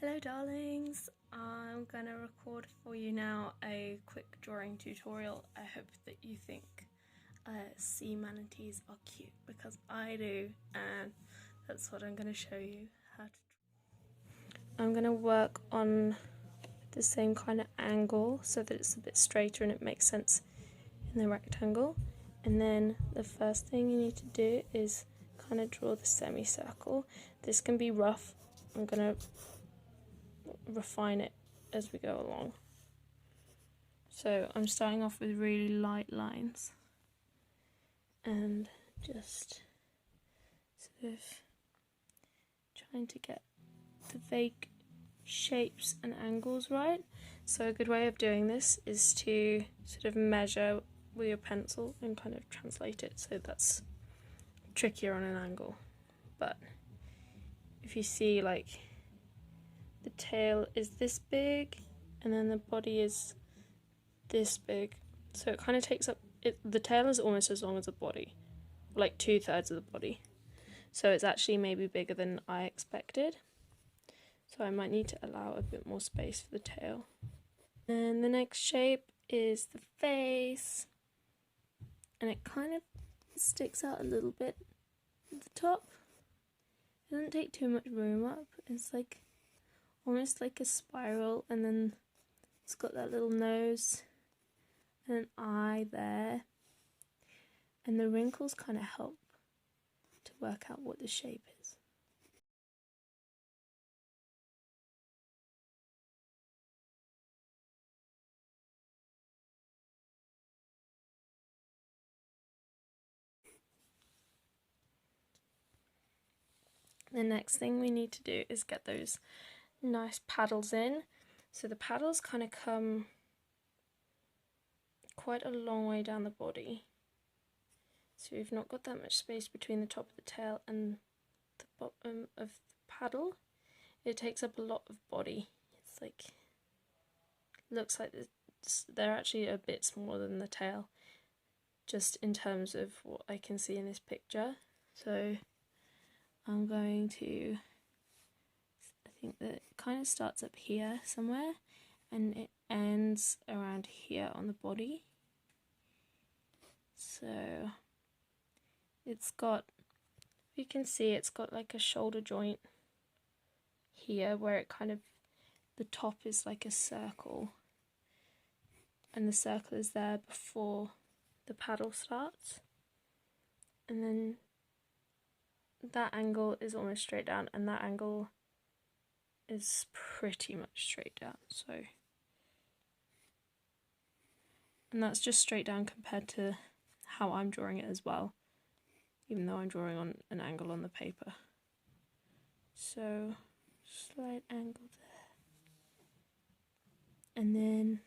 Hello darlings, I'm gonna record for you now a quick drawing tutorial. I hope that you think sea manatees are cute because I do, and that's what I'm gonna show you how to draw. I'm gonna work on the same kind of angle so that it's a bit straighter and it makes sense in the rectangle. And then the first thing you need to do is kind of draw the semicircle. This can be rough. I'm gonna refine it as we go along. So I'm starting off with really light lines and just sort of trying to get the vague shapes and angles right. So a good way of doing this is to sort of measure with your pencil and kind of translate it, so that's trickier on an angle. But if you see, like, the tail is this big and then the body is this big, so it kind of takes up the tail is almost as long as the body, like 2/3 of the body, so it's actually maybe bigger than I expected, so I might need to allow a bit more space for the tail. And the next shape is the face, and it kind of sticks out a little bit at the top. It doesn't take too much room up, it's like almost like a spiral, and then it's got that little nose and an eye there, and the wrinkles kind of help to work out what the shape is. The next thing we need to do is get those nice paddles in. So the paddles kind of come quite a long way down the body. So we've not got that much space between the top of the tail and the bottom of the paddle. It takes up a lot of body. It's like, looks like they're actually a bit smaller than the tail, just in terms of what I can see in this picture. So I'm going to, I think that it kind of starts up here somewhere and it ends around here on the body. So it's got, you can see it's got like a shoulder joint here where it kind of, the top is like a circle, and the circle is there before the paddle starts, and then that angle is almost straight down and that angle is pretty much straight down. So, and that's just straight down compared to how I'm drawing it as well, even though I'm drawing on an angle on the paper. So slight angle there, and then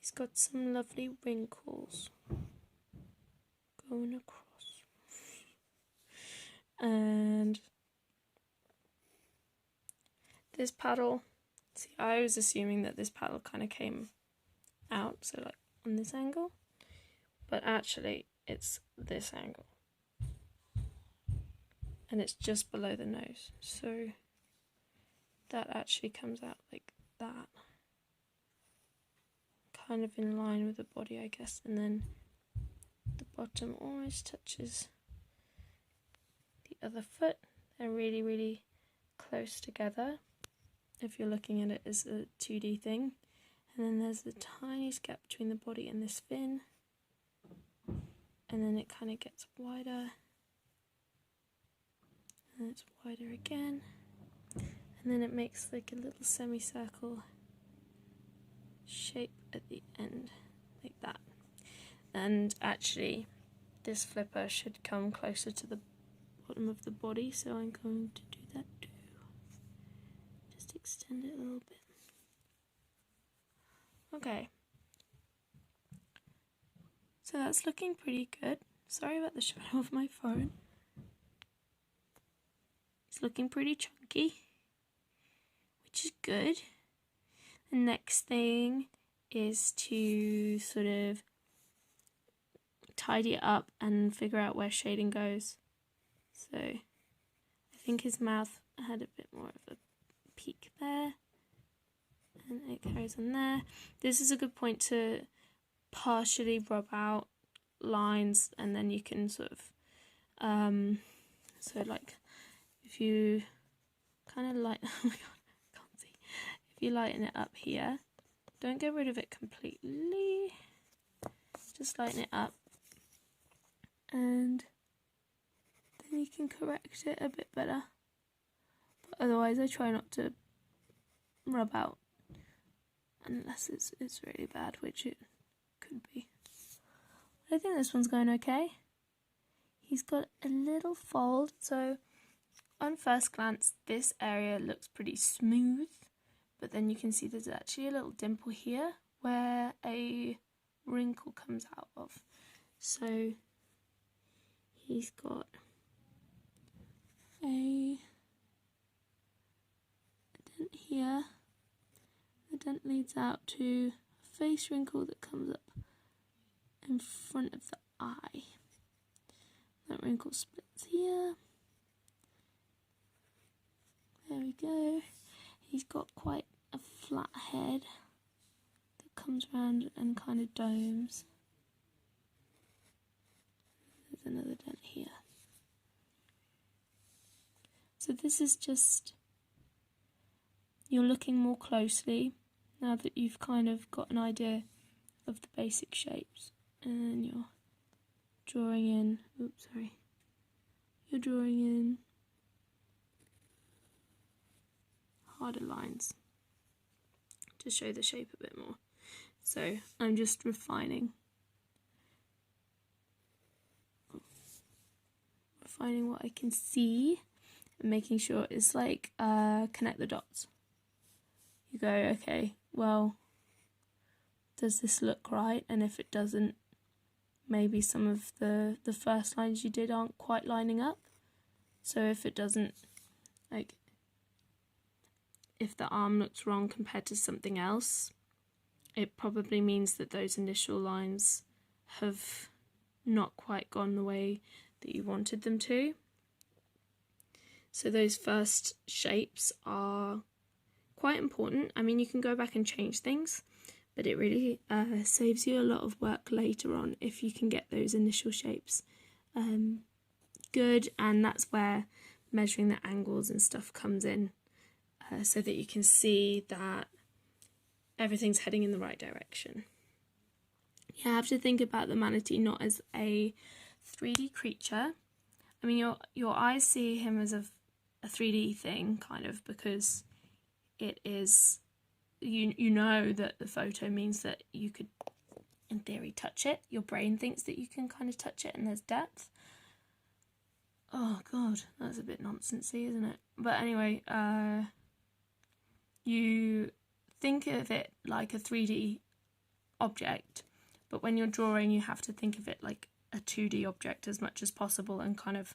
he's got some lovely wrinkles going across. And this paddle, see, I was assuming that this paddle kind of came out, so like on this angle, but actually it's this angle, and it's just below the nose, so that actually comes out like that, kind of in line with the body, I guess, and then the bottom almost touches the other foot. They're really, really close together if you're looking at it as a 2D thing. And then there's the tiniest gap between the body and this fin, and then it kind of gets wider, and it's wider again, and then it makes like a little semicircle shape at the end, like that. And actually this flipper should come closer to the bottom of the body, so I'm going to do that too. Just extend it a little bit. Okay, so that's looking pretty good. Sorry about the shadow of my phone. It's looking pretty chunky, which is good. The next thing is to sort of tidy it up and figure out where shading goes. So I think his mouth had a bit more of a there, and it carries on there. This is a good point to partially rub out lines, and then you can sort of so like if you kind of lighten oh my god, I can't see. If you lighten it up here, don't get rid of it completely, just lighten it up, and then you can correct it a bit better. But otherwise I try not to rub out unless it's really bad, which it could be. I think this one's going okay. He's got a little fold, so on first glance this area looks pretty smooth, but then you can see there's actually a little dimple here where a wrinkle comes out of. So he's got a dent here. The dent leads out to a face wrinkle that comes up in front of the eye. That wrinkle splits here. There we go. He's got quite a flat head that comes around and kind of domes. There's another dent here. So this is just, you're looking more closely now that you've kind of got an idea of the basic shapes, and then you're drawing in, you're drawing in harder lines to show the shape a bit more. So I'm just refining what I can see and making sure it's like connect the dots. You go, okay, well, does this look right? And if it doesn't, maybe some of the first lines you did aren't quite lining up. So if it doesn't, like, if the arm looks wrong compared to something else, it probably means that those initial lines have not quite gone the way that you wanted them to. So those first shapes are quite important. I mean, you can go back and change things, but it really saves you a lot of work later on if you can get those initial shapes good, and that's where measuring the angles and stuff comes in, so that you can see that everything's heading in the right direction. You have to think about the manatee not as a 3D creature. I mean, your eyes see him as a 3D thing, kind of, because it is, you know that the photo means that you could, in theory, touch it. Your brain thinks that you can kind of touch it and there's depth. Oh god, that's a bit nonsensey, isn't it? But anyway, you think of it like a 3D object, but when you're drawing you have to think of it like a 2D object as much as possible and kind of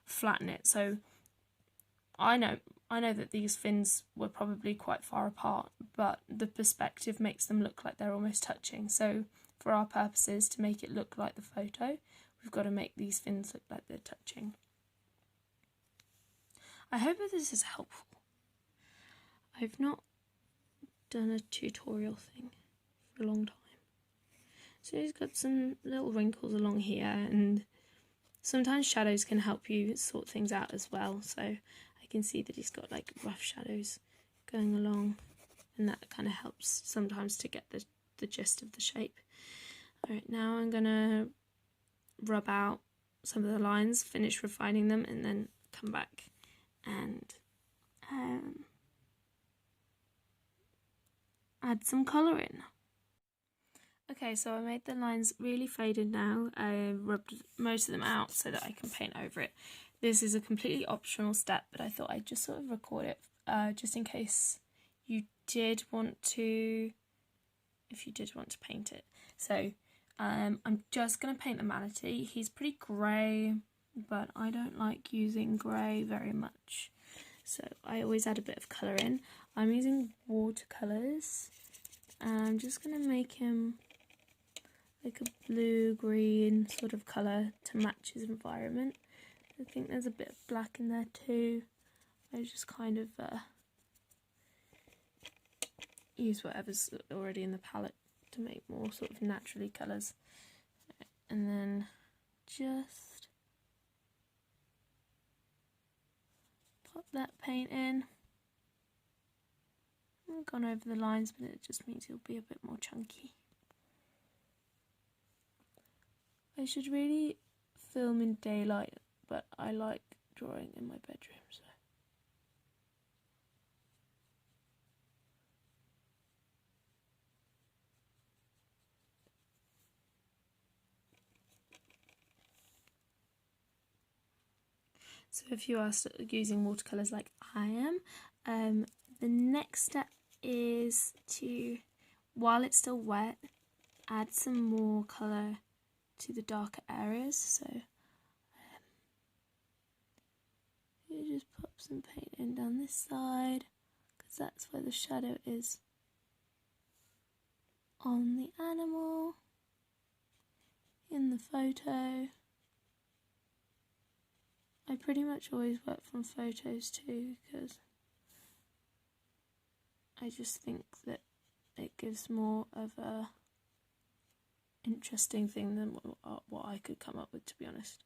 flatten it. So I know that these fins were probably quite far apart, but the perspective makes them look like they're almost touching. So for our purposes, to make it look like the photo, we've got to make these fins look like they're touching. I hope that this is helpful. I've not done a tutorial thing for a long time. So he's got some little wrinkles along here, and sometimes shadows can help you sort things out as well. So I can see that he's got like rough shadows going along, and that kind of helps sometimes to get the gist of the shape. Alright, now I'm gonna rub out some of the lines, finish refining them, and then come back and add some colour in. Okay, so I made the lines really faded now. I rubbed most of them out so that I can paint over it. This is a completely optional step, but I thought I'd just sort of record it just in case you did want to, if you did want to paint it. So I'm just going to paint the manatee. He's pretty grey, but I don't like using grey very much. So I always add a bit of colour in. I'm using watercolours. I'm just going to make him like a blue-green sort of colour to match his environment. I think there's a bit of black in there too. I just kind of use whatever's already in the palette to make more sort of naturally colours. And then just pop that paint in. I've gone over the lines, but it just means it'll be a bit more chunky. I should really film in daylight, but I like drawing in my bedroom, so if you are using watercolours like I am, the next step is to, while it's still wet, add some more colour to the darker areas. So you just pop some paint in down this side, because that's where the shadow is on the animal in the photo. I pretty much always work from photos too, because I just think that it gives more of a interesting thing than what I could come up with, to be honest.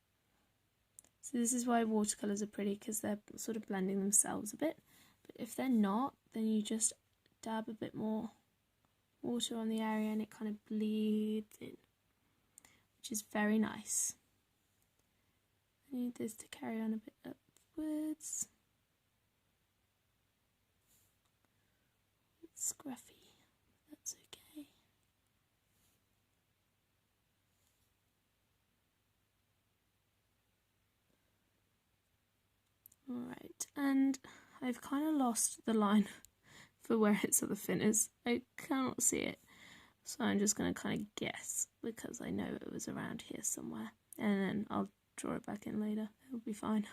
So this is why watercolours are pretty, because they're sort of blending themselves a bit. But if they're not, then you just dab a bit more water on the area and it kind of bleeds in, which is very nice. I need this to carry on a bit upwards. It's scruffy, that's okay. Alright, and I've kind of lost the line for where its other fin is. I cannot see it, so I'm just going to kind of guess, because I know it was around here somewhere, and then I'll draw it back in later. It'll be fine.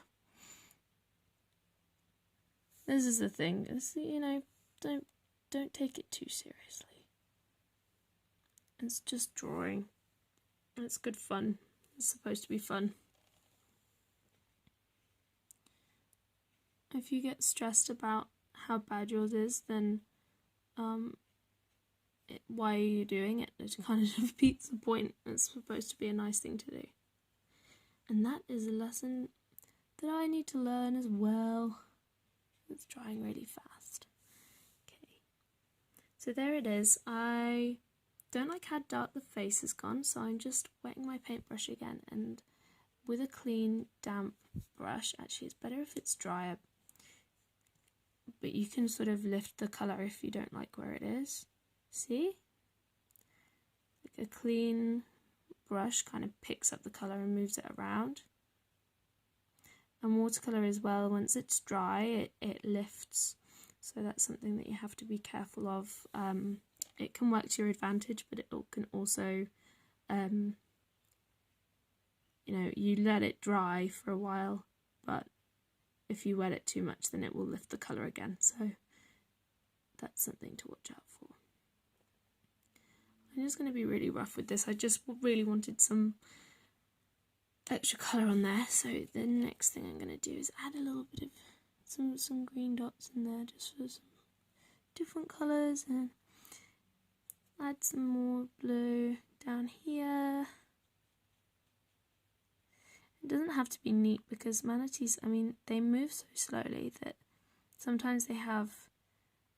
This is the thing, is, you know, don't take it too seriously. It's just drawing. It's good fun. It's supposed to be fun. If you get stressed about how bad yours is, then why are you doing it? It kind of defeats the point. It's supposed to be a nice thing to do. And that is a lesson that I need to learn as well. It's drying really fast. Okay. So there it is. I don't like how dark the face has gone, so I'm just wetting my paintbrush again, and with a clean, damp brush, actually it's better if it's drier, but you can sort of lift the colour if you don't like where it is. See? Like a clean brush kind of picks up the colour and moves it around. And watercolour as well, once it's dry, it lifts. So that's something that you have to be careful of. It can work to your advantage, but it can also, you know, you let it dry for a while, but if you wet it too much, then it will lift the colour again. So that's something to watch out for. I'm just going to be really rough with this. I just really wanted some extra colour on there, so the next thing I'm going to do is add a little bit of some green dots in there, just for some different colours, and add some more blue down here. It doesn't have to be neat, because manatees, I mean, they move so slowly that sometimes they have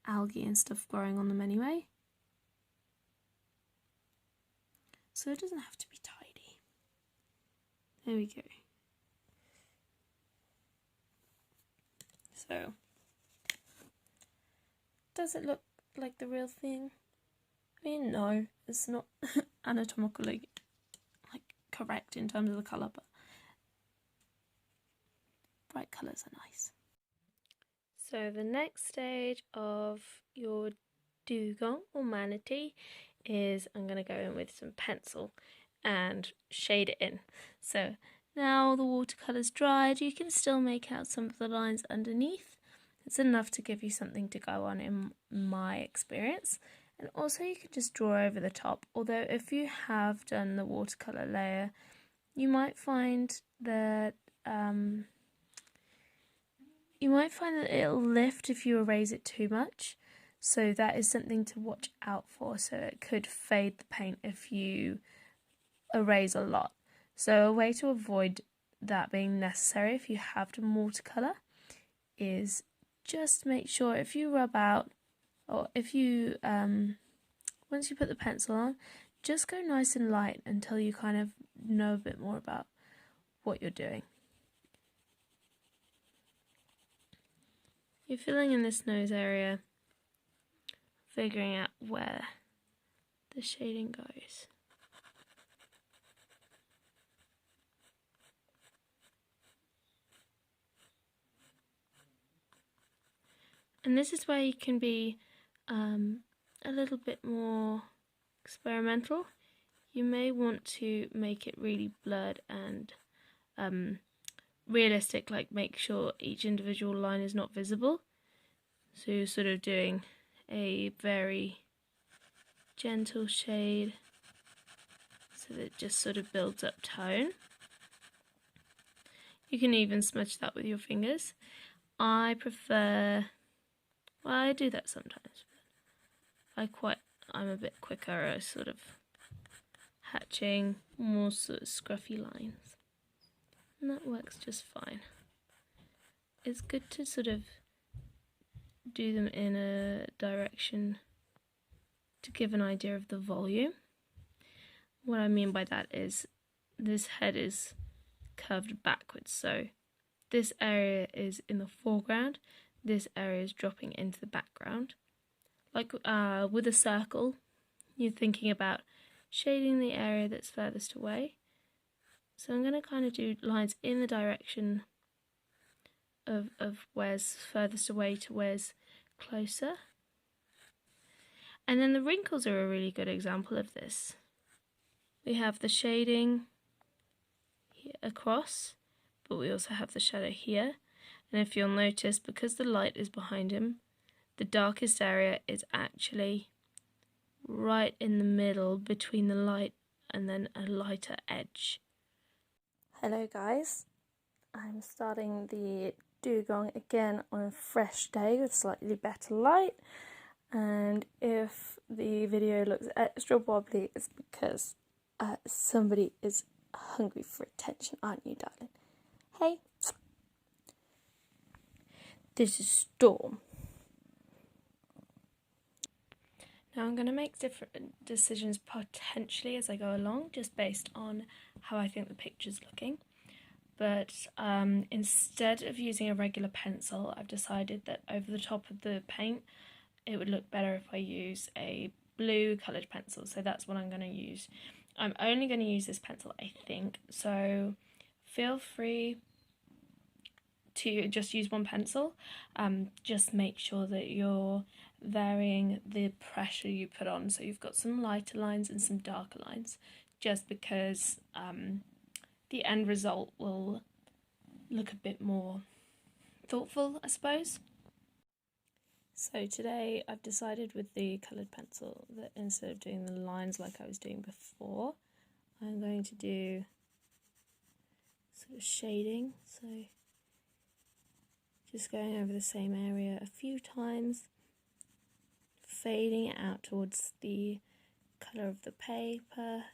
algae and stuff growing on them anyway. So it doesn't have to be tidy. There we go. So, does it look like the real thing? I mean, no, it's not anatomically like correct in terms of the colour, but bright colours are nice. So the next stage of your dugong or manatee is I'm going to go in with some pencil and shade it in. So now the watercolour's dried, you can still make out some of the lines underneath. It's enough to give you something to go on in my experience. And also you can just draw over the top, although if you have done the watercolour layer, you might find that it'll lift if you erase it too much. So that is something to watch out for. So it could fade the paint if you erase a lot. So a way to avoid that being necessary if you have done watercolour is just make sure if you rub out, or if you once you put the pencil on, just go nice and light until you kind of know a bit more about what you're doing. You're filling in this nose area, figuring out where the shading goes. And this is where you can be a little bit more experimental. You may want to make it really blurred and realistic, like make sure each individual line is not visible. So you're sort of doing a very gentle shade so that it just sort of builds up tone. You can even smudge that with your fingers. I prefer, well, I do that sometimes, but I'm a bit quicker at sort of hatching more sort of scruffy lines. And that works just fine. It's good to sort of do them in a direction to give an idea of the volume. What I mean by that is this head is curved backwards, so this area is in the foreground, this area is dropping into the background. Like with a circle, you're thinking about shading the area that's furthest away. So I'm going to kind of do lines in the direction of where's furthest away to where's closer. And then the wrinkles are a really good example of this. We have the shading here across, but we also have the shadow here. And if you'll notice, because the light is behind him, the darkest area is actually right in the middle between the light and then a lighter edge. Hello guys, I'm starting the dugong again on a fresh day with slightly better light, and if the video looks extra wobbly it's because somebody is hungry for attention, aren't you, darling? Hey, this is Storm. Now I'm going to make different decisions potentially as I go along, just based on how I think the picture's looking. But instead of using a regular pencil, I've decided that over the top of the paint, it would look better if I use a blue coloured pencil. So that's what I'm going to use. I'm only going to use this pencil, I think. So feel free to just use one pencil. Just make sure that you're varying the pressure you put on, so you've got some lighter lines and some darker lines, just because the end result will look a bit more thoughtful, I suppose. So today I've decided with the coloured pencil that instead of doing the lines like I was doing before, I'm going to do sort of shading, so just going over the same area a few times, fading it out towards the colour of the paper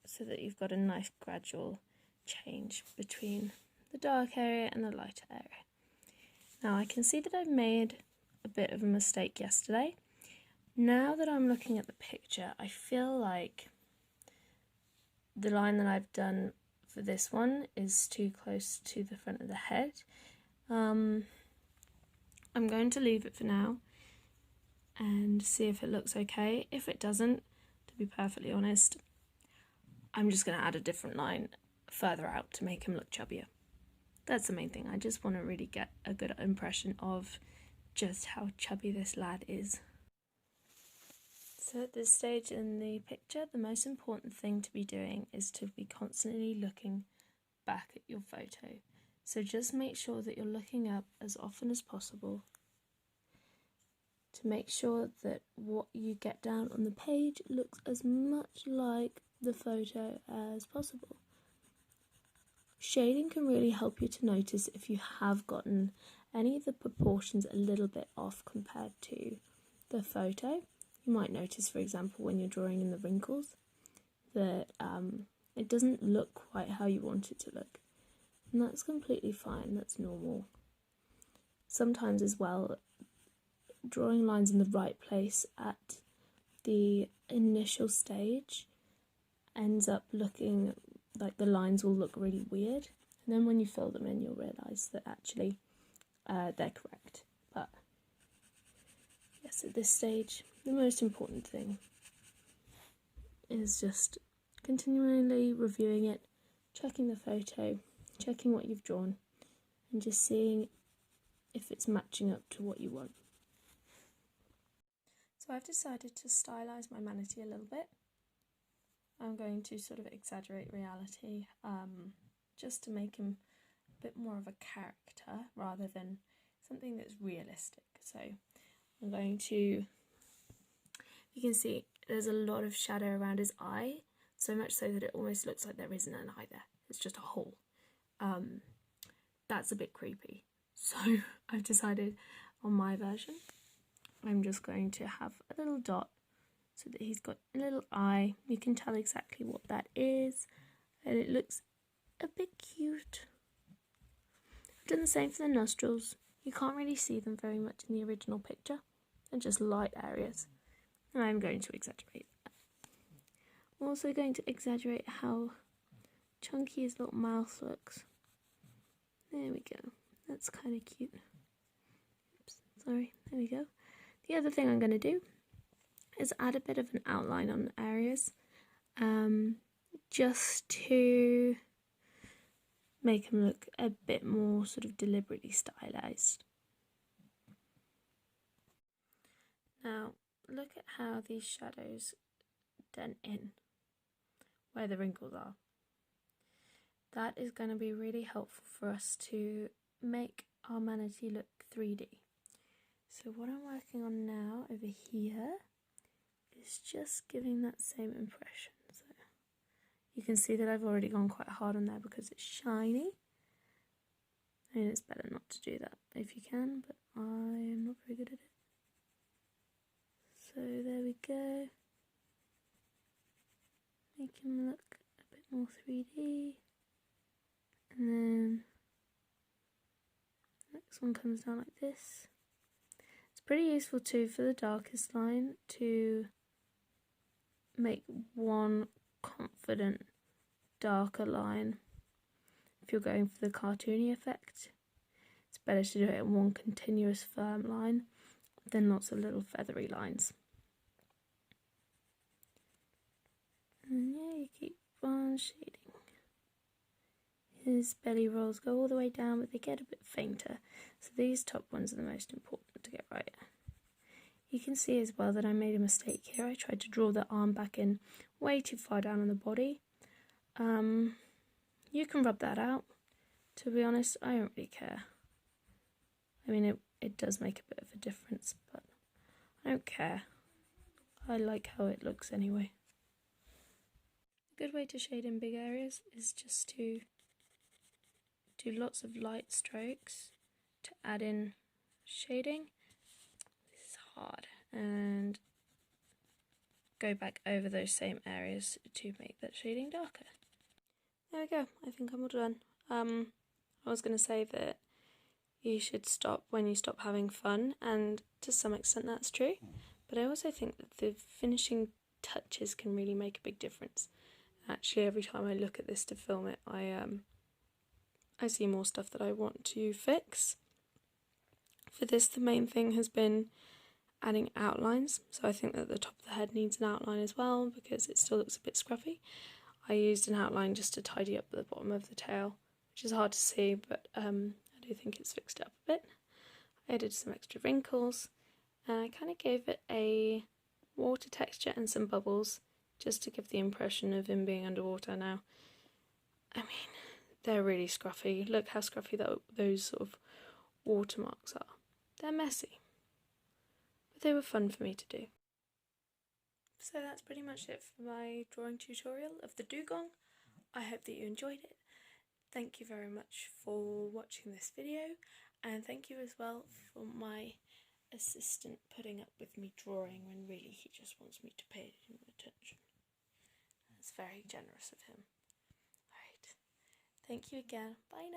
so that you've got a nice gradual change between the dark area and the lighter area. Now I can see that I've made a bit of a mistake yesterday. Now that I'm looking at the picture, I feel like the line that I've done for this one is too close to the front of the head. I'm going to leave it for now and see if it looks okay. If it doesn't, to be perfectly honest, I'm just going to add a different line further out to make him look chubbier. That's the main thing. I just want to really get a good impression of just how chubby this lad is. So at this stage in the picture, the most important thing to be doing is to be constantly looking back at your photo. So just make sure that you're looking up as often as possible to make sure that what you get down on the page looks as much like the photo as possible. Shading can really help you to notice if you have gotten any of the proportions a little bit off compared to the photo. You might notice, for example, when you're drawing in the wrinkles, that it doesn't look quite how you want it to look. And that's completely fine, that's normal. Sometimes as well, drawing lines in the right place at the initial stage ends up looking like the lines will look really weird. And then when you fill them in, you'll realise that actually they're correct. But yes, at this stage, the most important thing is just continually reviewing it, checking the photo, checking what you've drawn, and just seeing if it's matching up to what you want. So I've decided to stylise my manatee a little bit. I'm going to sort of exaggerate reality, just to make him a bit more of a character rather than something that's realistic. So I'm going to, you can see there's a lot of shadow around his eye, so much so that it almost looks like there isn't an eye there. It's just a hole. That's a bit creepy. So I've decided on my version, I'm just going to have a little dot so that he's got a little eye. You can tell exactly what that is, and it looks a bit cute. I've done the same for the nostrils. You can't really see them very much in the original picture. They're just light areas. And I'm going to exaggerate that. I'm also going to exaggerate how chunky his little mouth looks. There we go. That's kind of cute. Oops, sorry. There we go. The other thing I'm going to do is add a bit of an outline on the areas, just to make him look a bit more sort of deliberately stylized. Now, look at how these shadows dent in where the wrinkles are. That is going to be really helpful for us to make our manatee look 3D. So what I'm working on now over here is just giving that same impression. So you can see that I've already gone quite hard on there because it's shiny. I mean, it's better not to do that if you can, but I am not very good at it. So there we go. Make him look a bit more 3D. And then the next one comes down like this. It's pretty useful too for the darkest line to make one confident darker line. If you're going for the cartoony effect, it's better to do it in one continuous firm line than lots of little feathery lines. And yeah, you keep on shading. His belly rolls go all the way down, but they get a bit fainter. So these top ones are the most important to get right. You can see as well that I made a mistake here. I tried to draw the arm back in way too far down on the body. You can rub that out. To be honest, I don't really care. I mean, it does make a bit of a difference, but I don't care. I like how it looks anyway. A good way to shade in big areas is just to do lots of light strokes to add in shading. This is hard. And go back over those same areas to make that shading darker. There we go. I think I'm all done. I was going to say that you should stop when you stop having fun, and to some extent that's true. But I also think that the finishing touches can really make a big difference. Actually, every time I look at this to film it, I see more stuff that I want to fix. For this, the main thing has been adding outlines. So I think that the top of the head needs an outline as well because it still looks a bit scruffy. I used an outline just to tidy up the bottom of the tail, which is hard to see, but I do think it's fixed it up a bit. I added some extra wrinkles, and I kind of gave it a water texture and some bubbles just to give the impression of him being underwater now. I mean, they're really scruffy. Look how scruffy those sort of watermarks are. They're messy, but they were fun for me to do. So that's pretty much it for my drawing tutorial of the dugong. I hope that you enjoyed it. Thank you very much for watching this video, And thank you as well for my assistant putting up with me drawing when really he just wants me to pay him attention. That's very generous of him. Alright, thank you again. Bye now.